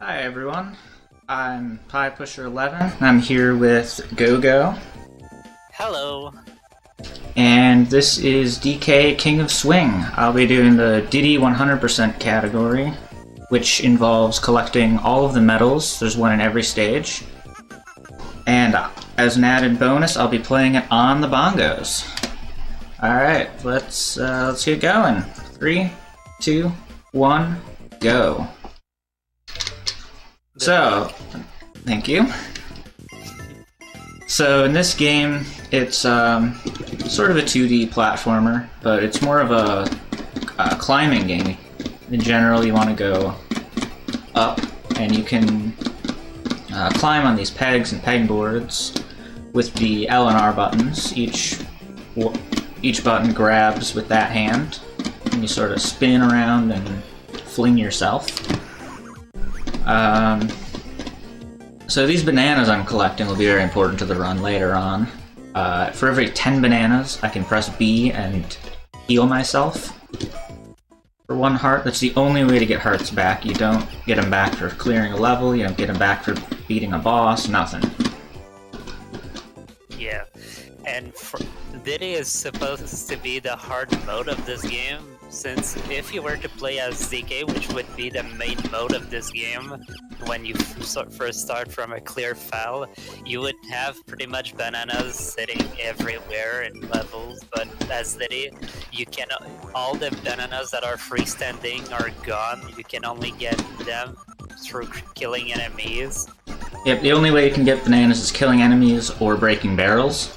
Hi everyone, I'm PiePusher11. I'm here with GoGo. Hello. And this is DK King of Swing. I'll be doing the Diddy 100% category, which involves collecting all of the medals. There's one in every stage. And as an added bonus, I'll be playing it on the bongos. Alright, let's get going. 3, 2, 1, go. So, thank you. So in this game, it's sort of a 2D platformer, but it's more of a climbing game. In general, you want to go up, and you can climb on these pegs and pegboards with the L and R buttons. Each button grabs with that hand, and you sort of spin around and fling yourself. So these bananas I'm collecting will be very important to the run later on. For every 10 bananas, I can press B and heal myself. For 1 heart, that's the only way to get hearts back. You don't get them back for clearing a level, you don't get them back for beating a boss, nothing. Yeah, and Diddy is supposed to be the hard mode of this game, since if you were to play as ZK, which would be the main mode of this game, when you first start from a clear file, you would have pretty much bananas sitting everywhere in levels, but as Diddy, you can all the bananas that are freestanding are gone. You can only get them through killing enemies. Yep, the only way you can get bananas is killing enemies or breaking barrels.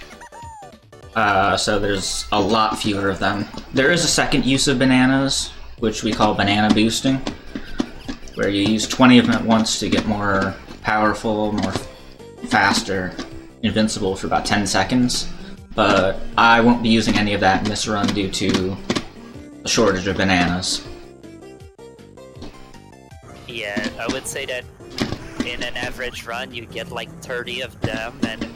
So there's a lot fewer of them. There is a second use of bananas, which we call banana boosting, where you use 20 of them at once to get more powerful, more faster, invincible for about 10 seconds. But I won't be using any of that in this run due to a shortage of bananas. Yeah, I would say that in an average run you get like 30 of them, and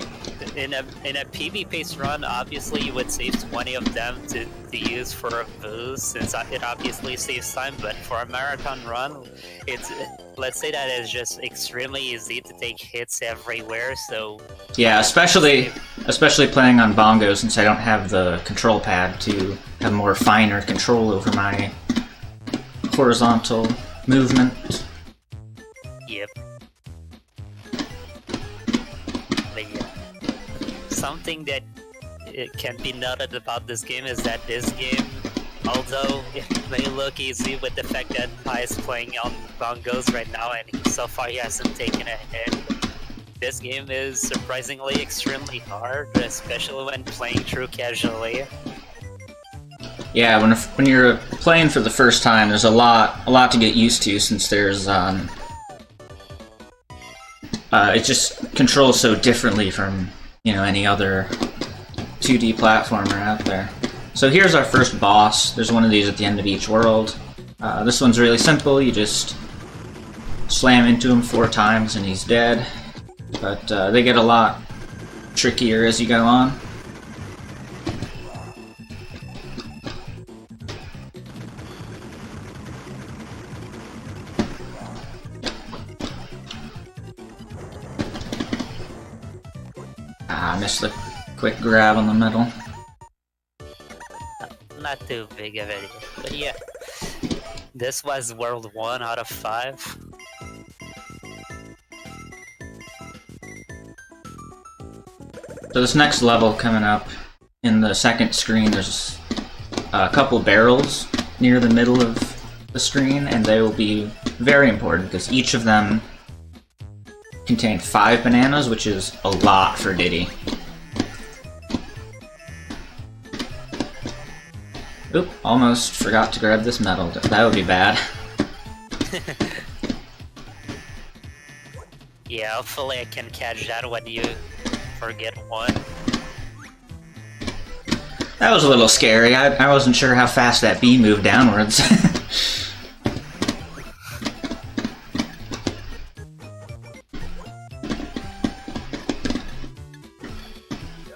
in a PvP run, obviously you would save 20 of them to use for a boost, since it obviously saves time. But for a marathon run, let's say that it's just extremely easy to take hits everywhere. So yeah, especially playing on bongos, since I don't have the control pad to have more finer control over my horizontal movement. Yep. But yeah. Something that can be noted about this game is that this game, although it may look easy with the fact that Pi is playing on bongos right now and so far he hasn't taken a hit, this game is surprisingly extremely hard, especially when playing through casually. Yeah, when you're playing for the first time, there's a lot to get used to, since there's it just controls so differently from, you know, any other 2D platformer out there. So here's our first boss. There's one of these at the end of each world. This one's really simple. You just slam into him 4 times and he's dead. But they get a lot trickier as you go on. I missed the quick grab on the middle. Not too big of a deal, but yeah. This was world 1 out of 5. So this next level coming up, in the second screen, there's a couple barrels near the middle of the screen, and they will be very important because each of them contain 5 bananas, which is a lot for Diddy. Oop, almost forgot to grab this medal. That would be bad. Yeah, hopefully I can catch that when you forget one. That was a little scary. I wasn't sure how fast that bee moved downwards.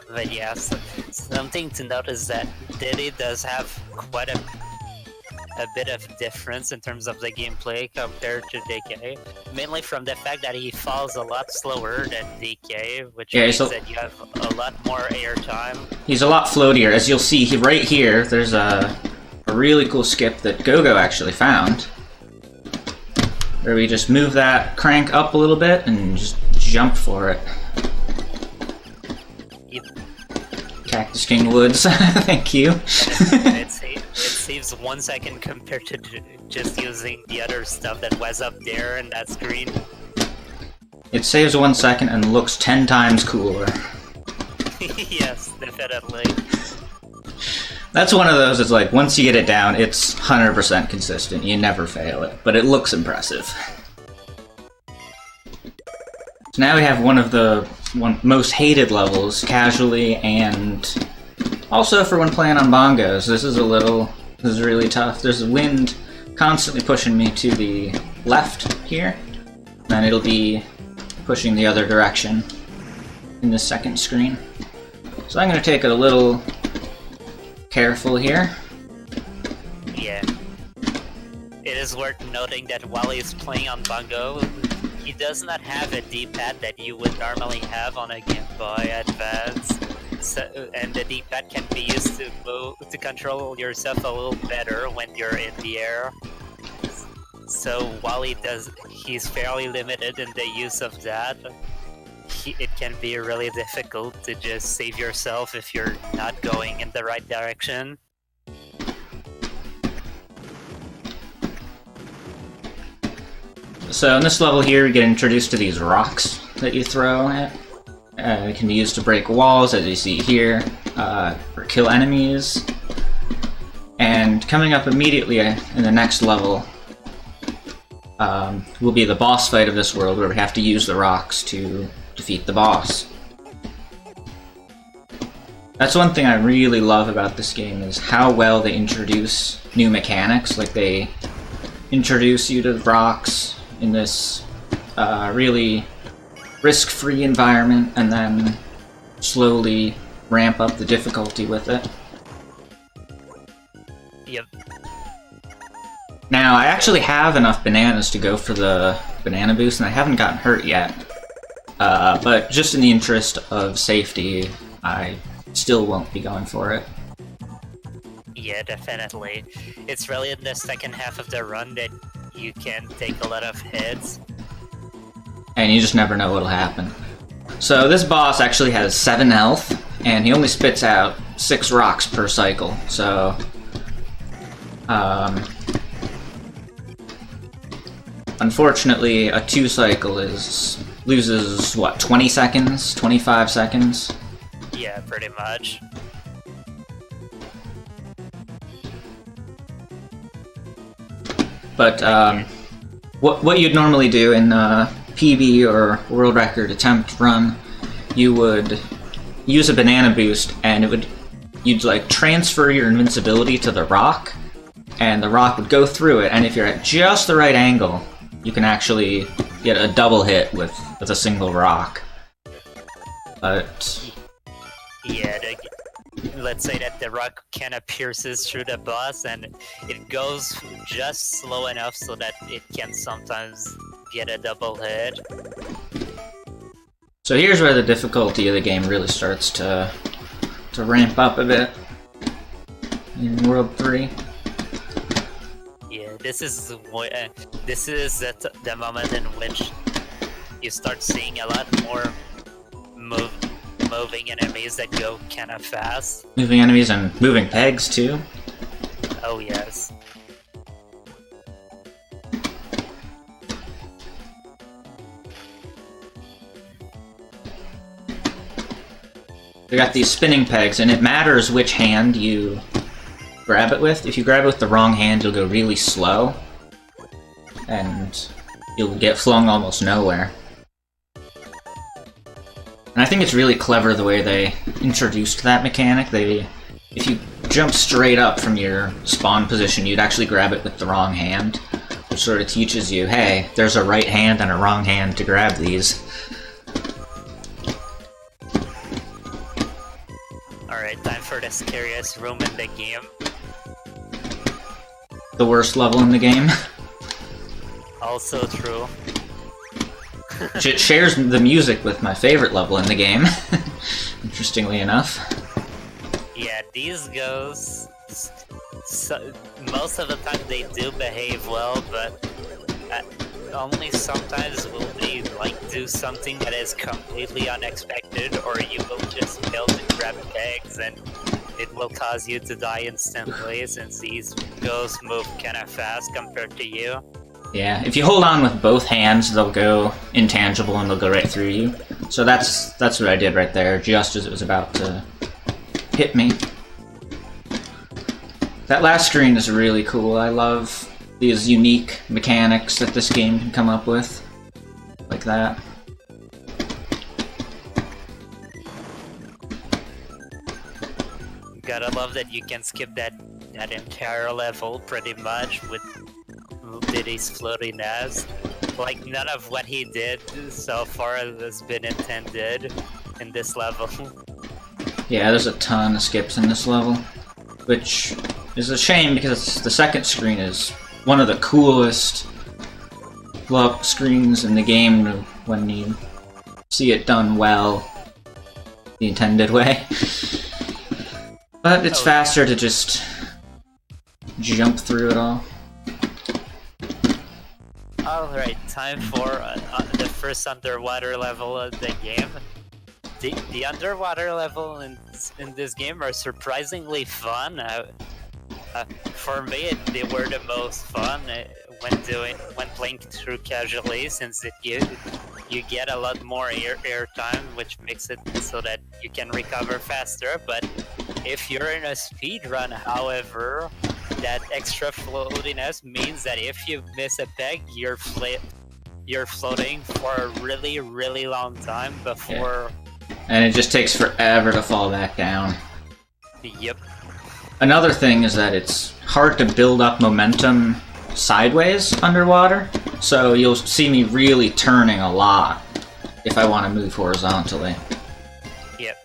But yeah, something to note is that Diddy does have quite a bit of difference in terms of the gameplay compared to DK. mainly from the fact that he falls a lot slower than DK, which Yeah, means that you have a lot more air time. He's a lot floatier. As you'll see, right here, there's a really cool skip that Gogo actually found, where we just move that crank up a little bit and just jump for it. Yep. Cactus King Woods, thank you. It saves 1 second compared to just using the other stuff that was up there in that screen. It saves 1 second and looks 10 times cooler. Yes, definitely. That's one of those, it's like, once you get it down, it's 100% consistent. You never fail it, but it looks impressive. So now we have one of the most hated levels, casually, and also for when playing on bongos. This is really tough. There's a wind constantly pushing me to the left here, and it'll be pushing the other direction in the second screen. So I'm going to take it a little careful here. Yeah. It is worth noting that while he's playing on bongo, he does not have a D-pad that you would normally have on a Game Boy Advance. So, and the D-pad can be used to control yourself a little better when you're in the air. So while he's fairly limited in the use of that, it can be really difficult to just save yourself if you're not going in the right direction. So in this level here, we get introduced to these rocks that you throw at. It can be used to break walls, as you see here, or kill enemies. And coming up immediately in the next level will be the boss fight of this world, where we have to use the rocks to defeat the boss. That's one thing I really love about this game, is how well they introduce new mechanics. Like, they introduce you to the rocks in this really risk-free environment, and then slowly ramp up the difficulty with it. Yep. Now, I actually have enough bananas to go for the banana boost, and I haven't gotten hurt yet. But just in the interest of safety, I still won't be going for it. Yeah, definitely. It's really in the second half of the run that you can take a lot of hits. And you just never know what'll happen. So this boss actually has 7 health, and he only spits out 6 rocks per cycle, so unfortunately a 2 cycle loses what, 20 seconds, 25 seconds? Yeah, pretty much. But what you'd normally do in PB or world record attempt run, you would use a banana boost, and you'd like transfer your invincibility to the rock, and the rock would go through it, and if you're at just the right angle, you can actually get a double hit with a single rock. But yeah, let's say that the rock kind of pierces through the boss, and it goes just slow enough so that it can sometimes get a double hit. so here's where the difficulty of the game really starts to ramp up a bit in World 3. Yeah, this is the moment in which you start seeing a lot more moving enemies that go kind of fast. Moving enemies and moving pegs too. Oh yes. We got these spinning pegs, and it matters which hand you grab it with. If you grab it with the wrong hand, you'll go really slow, and you'll get flung almost nowhere. And I think it's really clever the way they introduced that mechanic. If you jump straight up from your spawn position, you'd actually grab it with the wrong hand, which sort of teaches you, hey, there's a right hand and a wrong hand to grab these. Alright, time for the scariest room in the game. The worst level in the game. Also true. It shares the music with my favorite level in the game, interestingly enough. Yeah, these ghosts, most of the time they do behave well, but only sometimes will they like do something that is completely unexpected, or you will just fail to grab pegs and it will cause you to die instantly, since these ghosts move kinda fast compared to you. Yeah, if you hold on with both hands, they'll go intangible and they'll go right through you. So that's what I did right there, just as it was about to hit me. That last screen is really cool. I love these unique mechanics that this game can come up with. Like that. Gotta love that you can skip that entire level pretty much with Diddy's floating ass. Like, none of what he did so far has been intended in this level. Yeah, there's a ton of skips in this level, which is a shame because the second screen is one of the coolest screens in the game when you see it done well, the intended way. But it's faster to just jump through it all. Alright, time for the first underwater level of the game. The underwater level in this game are surprisingly fun. For me, they were the most fun when playing through casually, since you get a lot more air time, which makes it so that you can recover faster. But if you're in a speed run, however, that extra floatiness means that if you miss a peg, you're floating for a really, really long time before. Yeah. And it just takes forever to fall back down. Yep. Another thing is that it's hard to build up momentum sideways underwater, so you'll see me really turning a lot if I want to move horizontally. Yep.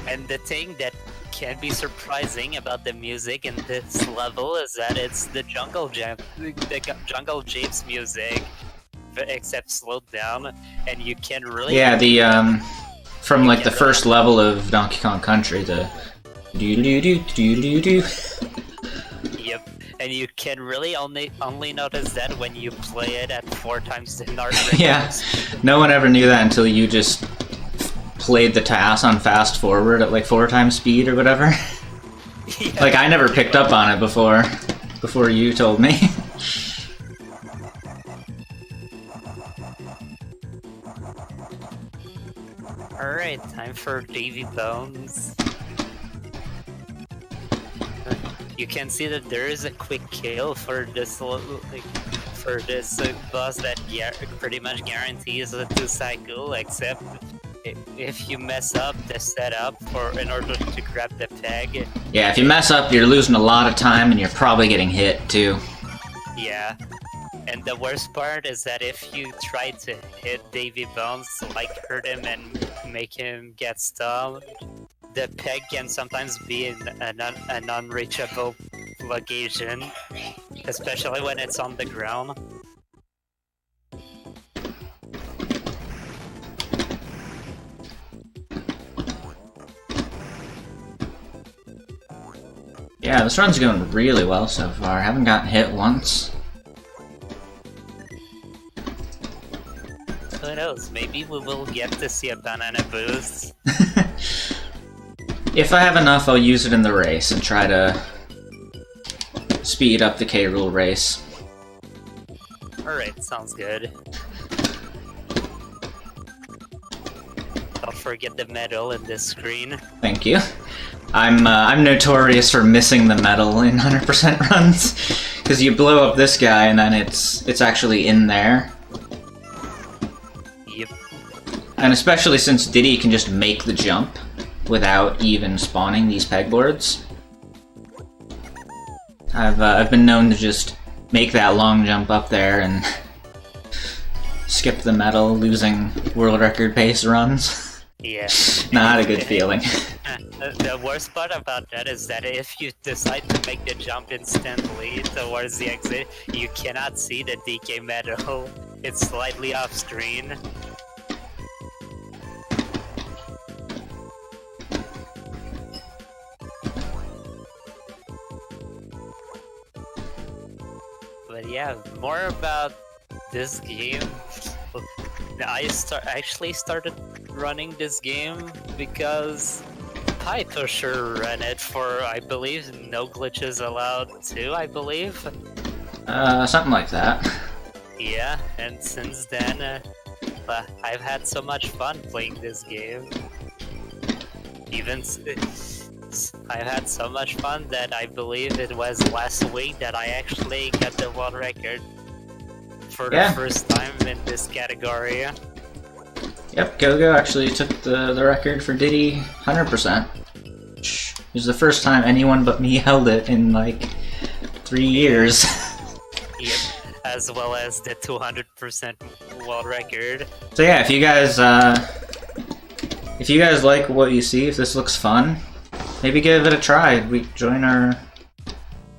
And the thing that can be surprising about the music in this level is that it's the Jungle Japes music, except slowed down, and you can really... Yeah, from like the first level of Donkey Kong Country, the do-do-do-do-do-do-do. Yep, and you can really only notice that when you play it at 4 times the normal. Yeah, no one ever knew that until you just played the task on fast forward at like 4 times speed or whatever. Yeah, like, I never picked up on it before you told me. Alright, time for Davy Bones. You can see that there is a quick kill for this boss that pretty much guarantees a 2 cycle, except if you mess up the setup in order to grab the peg. Yeah, if you mess up, you're losing a lot of time and you're probably getting hit too. Yeah. And the worst part is that if you try to hit Davy Bones, like hurt him and make him get stunned, the peg can sometimes be in an unreachable location, especially when it's on the ground. Yeah, this run's going really well so far. I haven't gotten hit once. Who knows, maybe we will get to see a banana boost. If I have enough, I'll use it in the race and try to speed up the K-Rool race. Alright, sounds good. Don't forget the medal in this screen. Thank you. I'm notorious for missing the medal in 100% runs, because you blow up this guy and then it's actually in there. Yep. And especially since Diddy can just make the jump without even spawning these pegboards. I've been known to just make that long jump up there and skip the medal, losing world record pace runs. Yeah. Not a good feeling. The worst part about that is that if you decide to make the jump instantly towards the exit, you cannot see the DK medal. It's slightly off screen. But yeah, more about this game. I actually started running this game because PiePusher ran it for, I believe, no glitches allowed too, I believe. Something like that. Yeah, and since then, I've had so much fun playing this game. I've had so much fun that I believe it was last week that I actually got the world record for the first time in this category. Yep, GoGo actually took the record for Diddy 100%. Which was the first time anyone but me held it in like 3 years. Yep, as well as the 200% world record. So yeah, if you guys like what you see, if this looks fun, maybe give it a try. We join our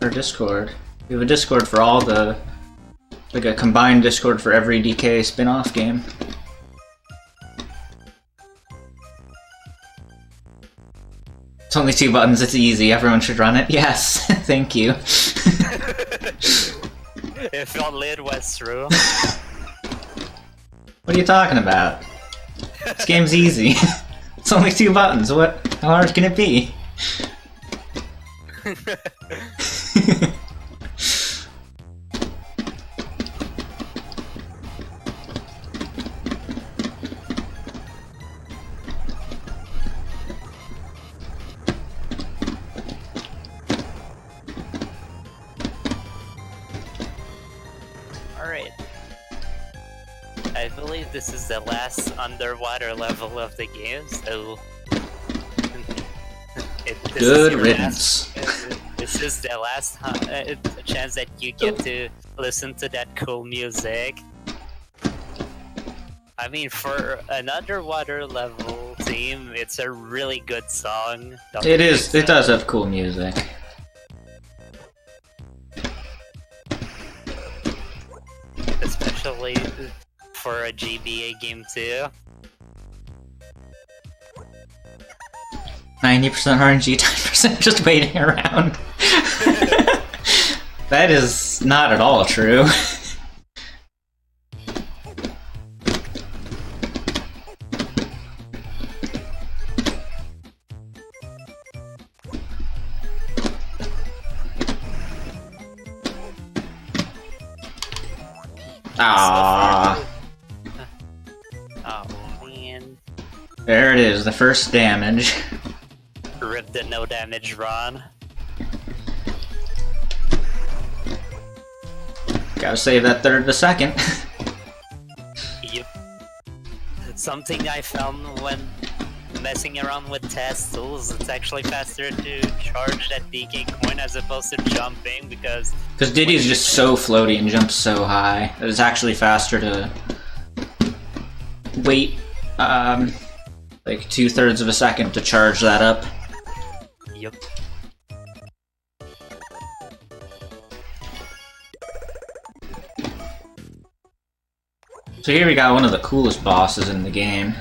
Discord. We have a Discord for all the, like a combined Discord for every DK spin-off game. It's only 2 buttons, it's easy, everyone should run it. Yes, thank you. If only it was true. What are you talking about? This game's easy. It's only 2 buttons, how hard can it be? Alright. I believe this is the last underwater level of the game, so... Good riddance. This is the last chance that you get to listen to that cool music. I mean, for an underwater level theme, it's a really good song. It is. It does have cool music. Especially for a GBA game too. 90% RNG, 10% just waiting around. That is not at all true. Ah. Oh man. There it is, the first damage. Rip the no damage run. Gotta save that third to second. Yep. Something I found when messing around with test tools, it's actually faster to charge that DK coin as opposed to jumping because Diddy's just so floaty and jumps so high that it's actually faster to wait like 2/3 of a second to charge that up. Yep. So here we got one of the coolest bosses in the game.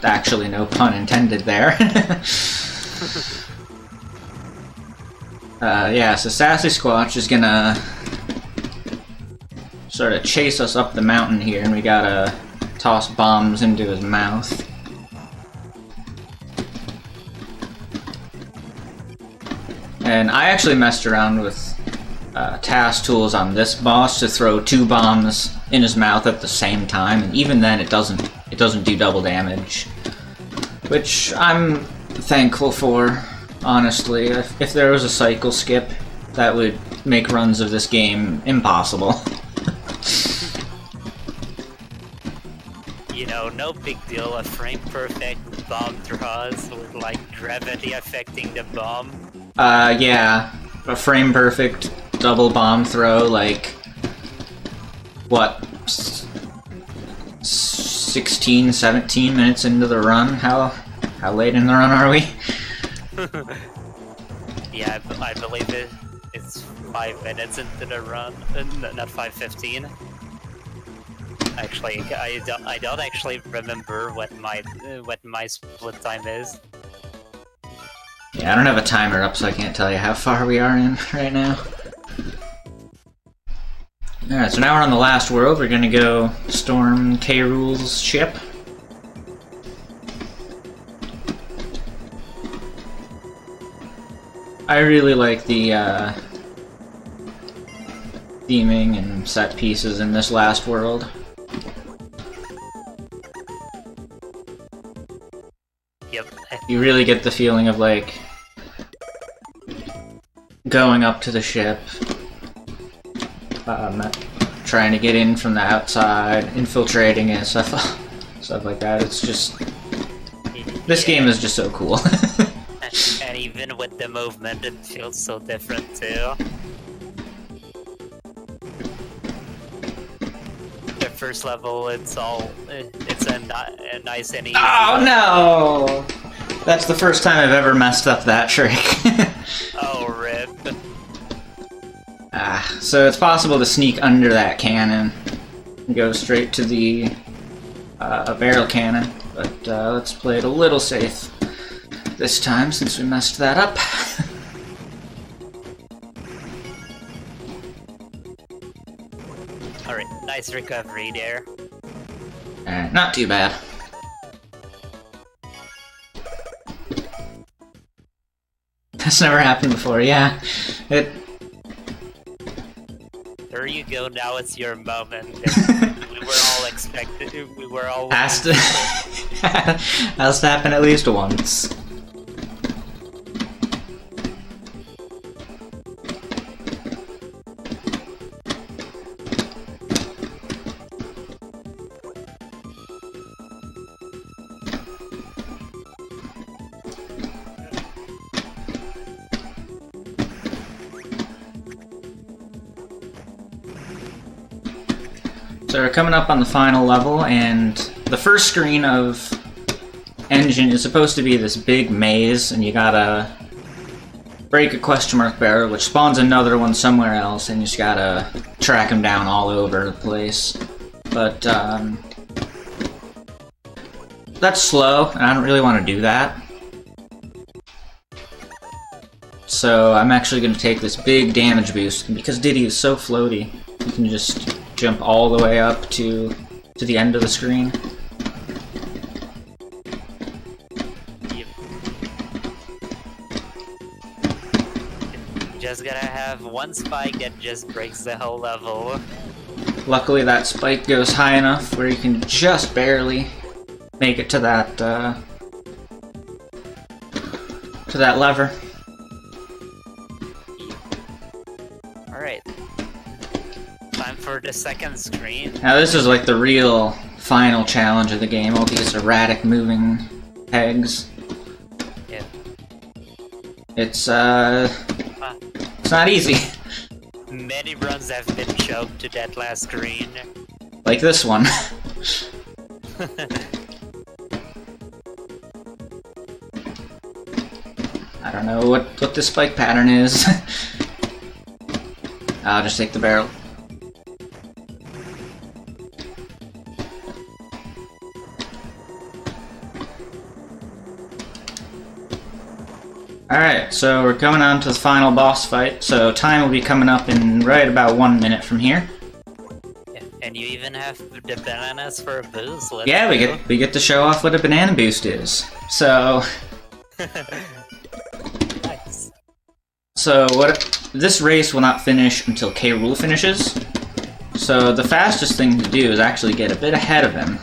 Actually, no pun intended there. Yeah, so Sassy Squatch is gonna sort of chase us up the mountain here, and we gotta toss bombs into his mouth. And I actually messed around with task tools on this boss to throw 2 bombs in his mouth at the same time, and even then it doesn't do double damage, which I'm thankful for, honestly. If there was a cycle skip, that would make runs of this game impossible. You know, no big deal, a frame perfect bomb throws with like gravity affecting the bomb. Yeah, a frame perfect double bomb throw, like, what, 16, 17 minutes into the run? How How late in the run are we? Yeah, I believe it's 5 minutes into the run, not 5:15. Actually, I don't actually remember what my split time is. Yeah, I don't have a timer up, so I can't tell you how far we are in right now. Alright, so now we're on the last world. We're gonna go storm K. Rool's ship. I really like the theming and set pieces in this last world. Yep. You really get the feeling of like going up to the ship, trying to get in from the outside, infiltrating it, stuff like that. It's just this game is just so cool. And even with the movement, it feels so different too. The first level, it's a nice and easy. Oh no! That's the first time I've ever messed up that trick. Oh, rip. So it's possible to sneak under that cannon and go straight to the barrel cannon, but let's play it a little safe this time since we messed that up. Alright, nice recovery there. Alright, not too bad. That's never happened before, yeah. There you go, now it's your moment. We were all expected, we were all... Has to happen at least once. So we're coming up on the final level, and the first screen of Engine is supposed to be this big maze, and you gotta break a question mark barrel, which spawns another one somewhere else, and you just gotta track them down all over the place. But that's slow, and I don't really want to do that. So I'm actually going to take this big damage boost, and because Diddy is so floaty, you can just jump all the way up to the end of the screen. Yep. Just gotta have one spike that just breaks the whole level. Luckily that spike goes high enough where you can just barely make it to that lever. Alright. Time for the second screen. Now this is like the real final challenge of the game, all these erratic moving pegs. Yeah. It's not easy. Many runs have been choked to that last screen. Like this one. I don't know what this spike pattern is. I'll just take the barrel. Alright, so we're coming on to the final boss fight, so time will be coming up in right about 1 minute from here. Yeah, and you even have the bananas for a boost. Yeah, we get to show off what a banana boost is. So Nice. So this race will not finish until K. Rool finishes. So the fastest thing to do is actually get a bit ahead of him,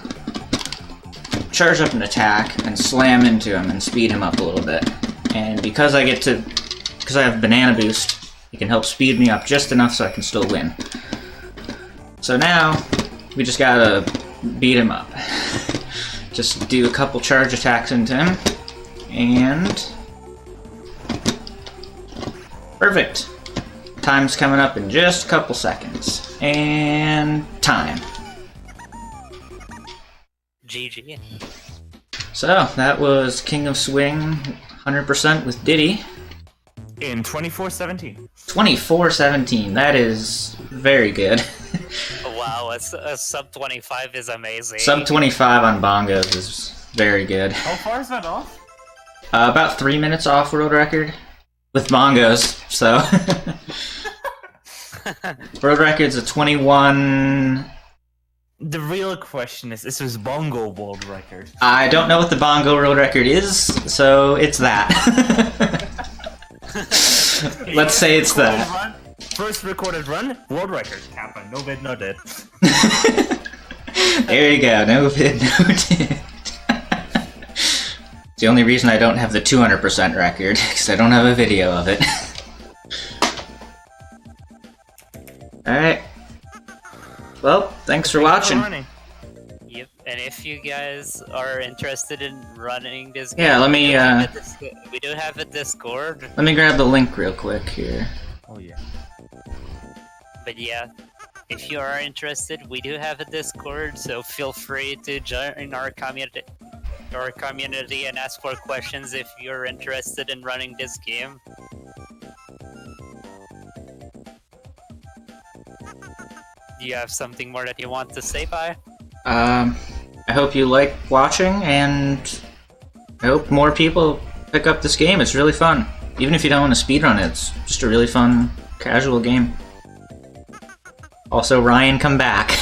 charge up an attack, and slam into him and speed him up a little bit. And because I have banana boost, it can help speed me up just enough so I can still win. So now we just gotta beat him up. Just do a couple charge attacks into him, and perfect. Time's coming up in just a couple seconds. And time. GG. So, that was King of Swing 100% with Diddy. In 24-17. 24-17, that is very good. Wow, a sub 25 is amazing. Sub 25 on bongos is very good. How far is that off? About 3 minutes off world record. With bongos, so. World record's a 21... The real question is, this was bongo world record. I don't know what the bongo world record is, so it's that. Let's say it's that. First recorded run, world record. Kappa, no vid, no did. There you go, no vid, no did. It's the only reason I don't have the 200% record, because I don't have a video of it. Alright. Well, thanks for watching. Yep, and if you guys are interested in running this Yeah, let me, we do have a Discord. let me grab the link real quick here. Oh yeah. But yeah, if you are interested, we do have a Discord, so feel free to join our community and ask for questions if you're interested in running this game. Do you have something more that you want to say, Pi? I hope you like watching, and I hope more people pick up this game. It's really fun. Even if you don't want to speedrun it, it's just a really fun, casual game. Also, Ryan, come back.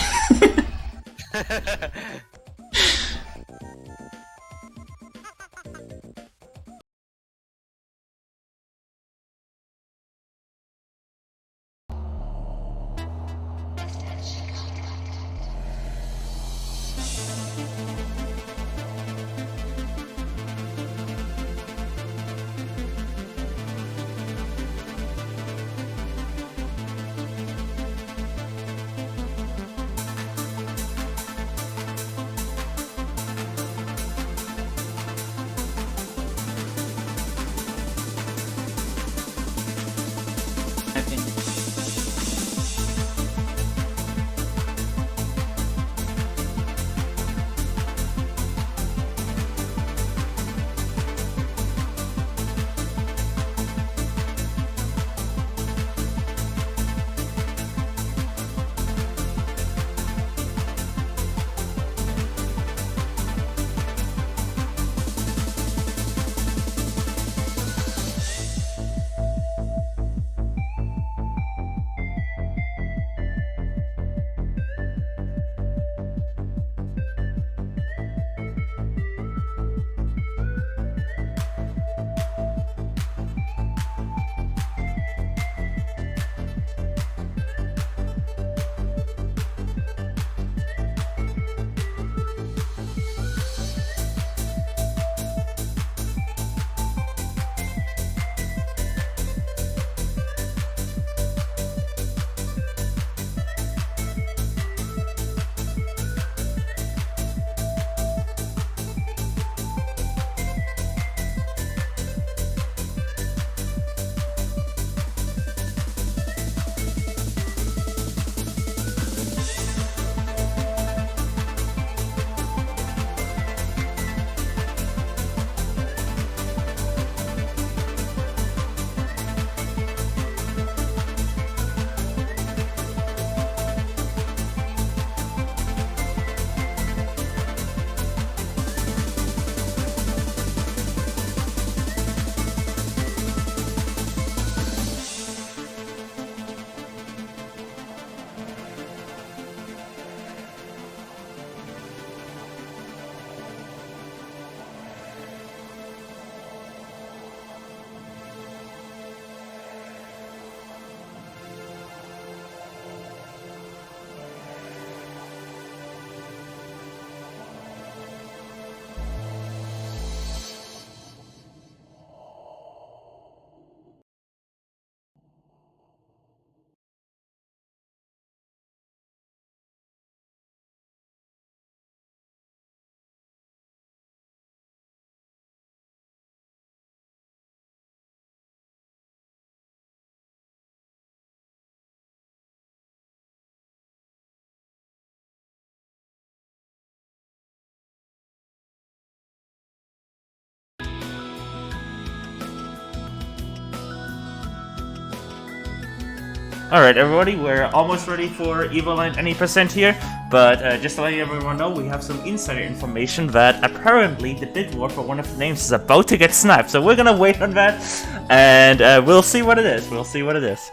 Alright, everybody, we're almost ready for Evoland any percent here, but just to let everyone know, we have some insider information that apparently the bid war for one of the names is about to get sniped, so we're gonna wait on that, and we'll see what it is. We'll see what it is.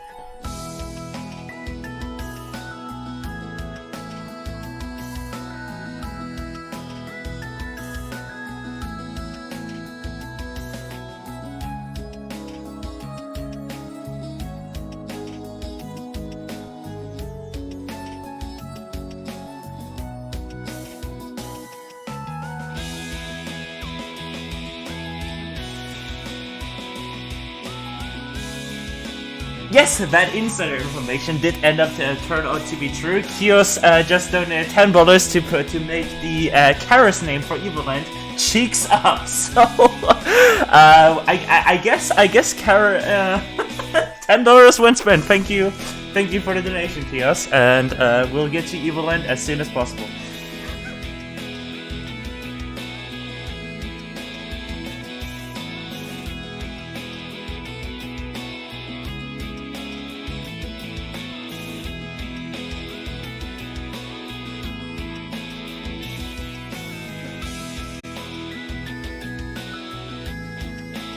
Yes, that insider information did end up turn out to be true. Kios just donated $10 to make the Kara's name for Evoland Cheeks Up. So I guess Kara $10 went spent. Thank you for the donation, Kios, and we'll get to Evoland as soon as possible.